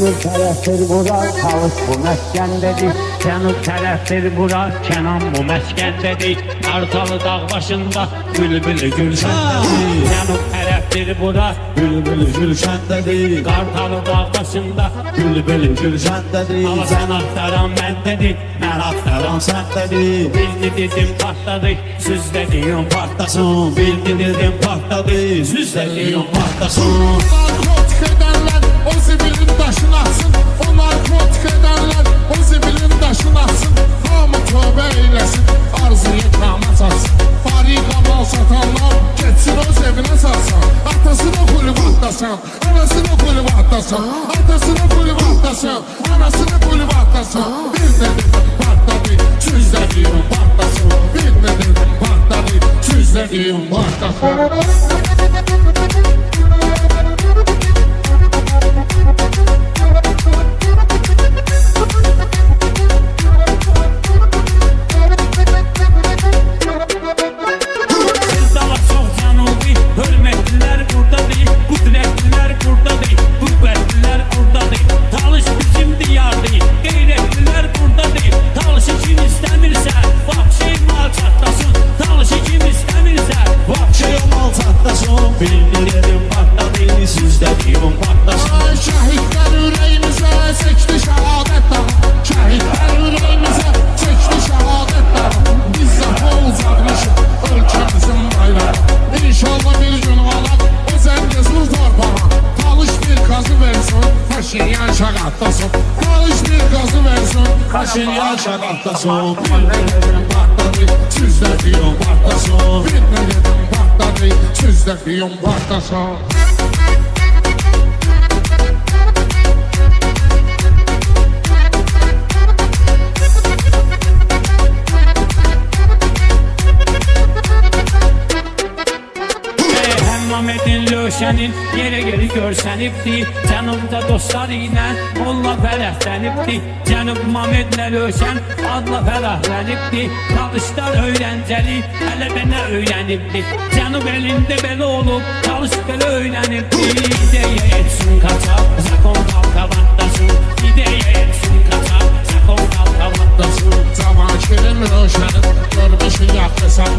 Cənub tərəfdir bura, Talış bu məskəndədir. Cənub tərəfdir bura, Kənan bu məskəndədir. Qartalı dağ başında bülbülü gülşəndədir. Cənub tərəfdir bura, Bülbülü gülşəndədir. Qartalı dağ başında Bülbülü gülşəndədir. Ala sən axtaran məndədir, mən axtaran səndədir. Bildi dedim partladı, süz dediyin partlasın. Bildi dedim partladı, süz dediyin partlasın. Narkotik edenler o zibilin taşını atsın. O narkotik edenler o zibilin taşını atsın. Hamı tövbe eylesin, arzuyu kama satsın. Farika mal satanlar geçsin o evine satsın. Atasını kulüp atlasın, anasını kulüp atlasın. Atasını kulüp atlasın, anasını kulüp atlasın. Bir de dedim partladı, süz dediğim partlasın. Bir de dedim partladı, süz dediğim partlasın. Şehitler yüreğimize seçti şehadet dağı. Şehitler yüreğimize seçti şehadet dağı. Biz zaten uzatmışız ülkemizin bayrağı. İnşallah bir gün alak o zengezur torpağa. Talış bir gazı versin, Paşinyan şakatlasın. Talış bir gazı versin, Paşinyan şakatlasın. Bir ne dedim patladı, süz dediğim patlasın. Bir ne dedim patladı, süz dediğim patlasın. Mehmet'in löşənin yerə geri görsənibdi. Cənubda dostlar ilə molla fərəhlənibdi. Cənub Mehmetlə löşən adla fərəhlənibdi. Talışlar öyrəncəli hələ də nə öyrənibdi. Cənub elində belə olub, talış belə öyrənibdi. İdeya etsin qaçaq, zakon qalqavandasın. İdeya etsin qaçaq, zakon qalqavandasın. Cavanşirin löşənin görmüşün yaxlısan.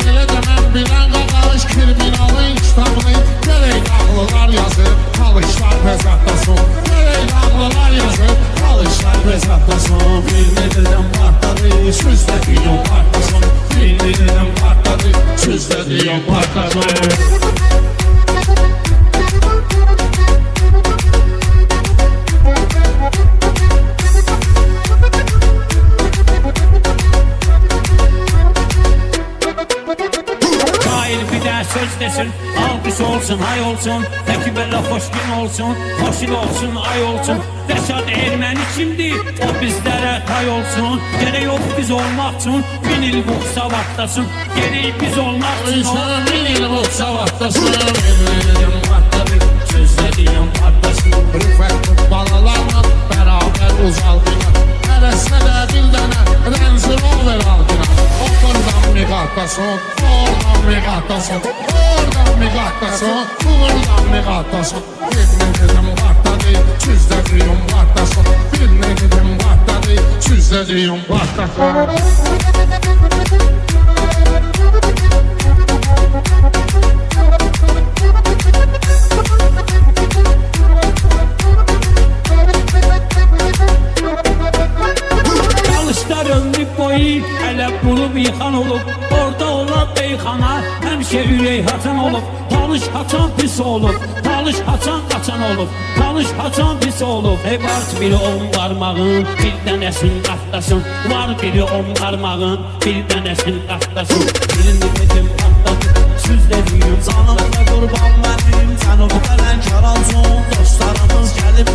Belə də mən bilən qaqaş kriminalın kitabını gerek ağlılar yazır, talışlar bezatlasın. Gerek ağlılar yazır, talışlar bezatlasın. Bir ne dedim partladı, süz dediğin partlasın. Bir ne dedim partladı, süz dediğin partlasın. Söz desin, alkış olsun, hay olsun. Peki böyle hoş gün olsun, hoşil olsun, ay olsun. Reşat Ermeni kimdi, o bizlere tay olsun. Gerek yok biz olmak için, 1000 il bu savaştasın. Gerek biz olmak için, İnsan 1000 il bu savaştasın. Dedim patladı, söz dediğim patlasın. Rüfet balalarla beraber uzaldılar. Neresine de bir tane Range Rover aldılar. Oradan mı katlasın, oradan mı katlasın. Oradan mı katlasın, buradan mı katlasın. Bir ne dedim patladı, süz dediğim patlasın. Bir ne dedim patladı, süz dediğim patlasın. ömrü boyu hələ bulub yıxan olub. Orada olan beyxana həmişə ürək haçan olub. Talış haçan pis olub, talış haçan qaçan olub. Talış haçan pis olub. Var biri 10 qarmağın, bir dənəsin qatlasın. Var biri 10 qarmağın, bir dənəsin qatlasın. Birini dedim qatladı, süz dediğim canımda qurban mənim, cənub qələnkar alsın. Dostlarımız gəlib